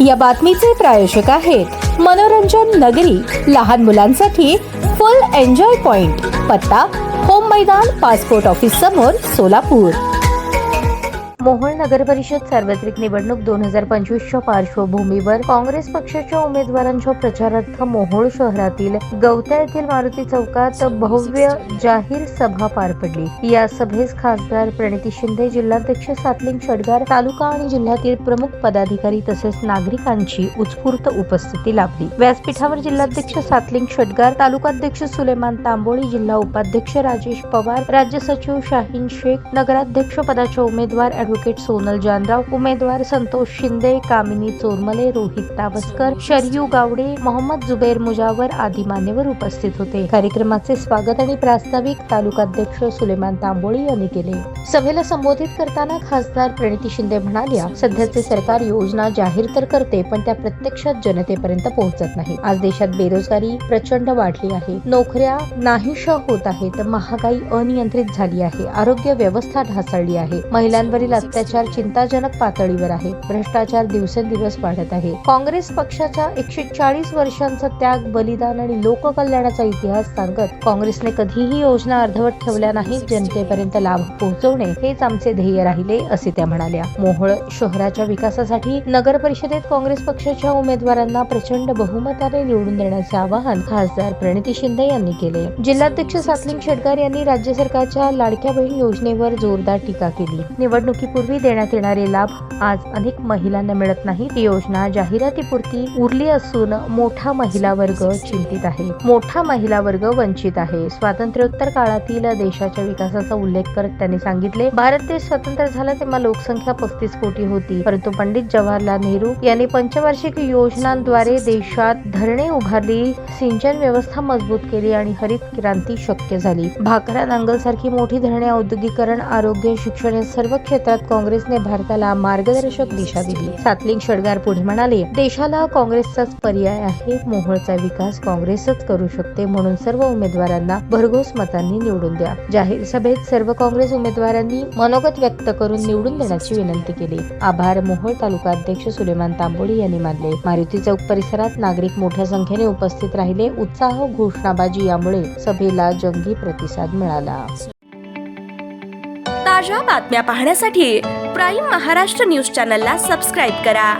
या बातमीचे प्रायोजक आहेत मनोरंजन नगरी, लहान मुलांसाठी फुल एन्जॉय पॉइंट, पत्ता होम मैदान, पासपोर्ट ऑफिस समोर, सोलापूर। मोहोळ नगर परिषद सार्वत्रिक निवडणूक 2025च्या पार्श्वभूमीवर काँग्रेस पक्षाच्या उमेदवारांच्या प्रचारार्थ मोहोळ शहरातील गवता येथील मारुती चौकात भव्य जाहीर सभा पार पडली। या सभेस खासदार प्रणिती शिंदे, जिल्हाध्यक्ष सातलिंग षटगार, तालुका आणि जिल्ह्यातील प्रमुख पदाधिकारी तसेच नागरिकांची उत्स्फूर्त उपस्थिती लाभली। व्यासपीठावर जिल्हाध्यक्ष सातलिंग षटगार, तालुकाध्यक्ष सुलेमान तांबोळी, जिल्हा उपाध्यक्ष राजेश पवार, राज्य सचिव शाहीन शेख, नगराध्यक्ष पदाच्या उमेदवार ॲडव्होकेट सोनल जानराव, उमेदवार संतोष शिंदे, कामिनी चोरमले, रोहित तावस्कर, शरयू गावडे, मोहम्मद जुबैर मुजावर आदी मान्यवर उपस्थित होते। कार्यक्रमाचे स्वागत आणि प्रास्ताविक तालुकाध्यक्ष सुलेमान तांबोळी यांनी केले। सभेला संबोधित करताना खासदार प्रणिती शिंदे म्हणाल्या, सध्याचे सरकार योजना जाहीर तर करते, पण त्या प्रत्यक्षात जनतेपर्यंत पोहोचत नाही। आज देशात बेरोजगारी प्रचंड वाढली आहे, नोकऱ्या नाहीशा होत आहेत, महागाई अनियंत्रित झाली आहे, आरोग्य व्यवस्था ढासळली आहे, महिलांवरील अत्याचार चिंताजनक पातळीवर आहे, भ्रष्टाचार दिवसेंदिवस वाढत आहे। काँग्रेस पक्षाचा 140 वर्षांचा त्याग, बलिदान आणि लोककल्याणाचा इतिहास सांगत काँग्रेसने कधीही योजना अर्धवट ठेवल्या नाहीत। जनतेपर्यंत लाभ पोहोचवणे हेच आमचे ध्येय राहिले, असे त्या म्हणाल्या। मोहोळ शहराच्या विकासासाठी नगर परिषदेत काँग्रेस पक्षाच्या उमेदवारांना प्रचंड बहुमताने निवडून देण्याचे आवाहन खासदार प्रणिती शिंदे यांनी केले। जिल्हाध्यक्ष सातलिंग षटगार यांनी राज्य सरकारच्या लाडक्या बहीण योजनेवर जोरदार टीका केली। निवडणुकीपूर्वी देण्यात येणारे लाभ आज अनेक महिलांना मिळत नाहीत। ही योजना जाहिरातीपुरती उरली असून मोठा महिला वर्ग चिंतित आहे, मोठा महिला वर्ग वंचित आहे। स्वातंत्र्योत्तर काळातील देशाच्या विकासाचा उल्लेख करत त्यांनी सांगितले, भारत देश स्वतंत्र झाला तेव्हा लोकसंख्या 35 कोटी होती, परंतु पंडित जवाहरलाल नेहरू यांनी पंचवार्षिक योजनांद्वारे देशात धरणे उभारली, सिंचन व्यवस्था मजबूत केली आणि हरित क्रांती शक्य झाली। भाकरा नांगल सारखी मोठी धरणे, औद्योगिकरण, आरोग्य, शिक्षण या सर्व क्षेत्रात काँग्रेसने भारताला मार्गदर्शक दिशा दिली। सातलिंग षटगार पुढे म्हणाले, देशाला काँग्रेसचाच पर्याय आहे, मोहोळचा विकास काँग्रेसच करू शकते, म्हणून सर्व उमेदवारांना भरघोस मतांनी निवडून द्या। जाहीर सभेत सर्व काँग्रेस उमेदवारांनी मनोगत व्यक्त करून निवडून देण्याची विनंती केली। आभार मोहोळ तालुका अध्यक्ष सुलेमान तांबोळी यांनी मानले। मारुती चौक परिसरात नागरिक मोठ्या संख्येने उपस्थित राहिले। उत्साह, घोषणाबाजी यामुळे सभेला जंगी प्रतिसाद मिळाला। ताज्या बातम्या पाहण्यासाठी प्राईम महाराष्ट्र न्यूज चॅनलला सबस्क्राईब करा।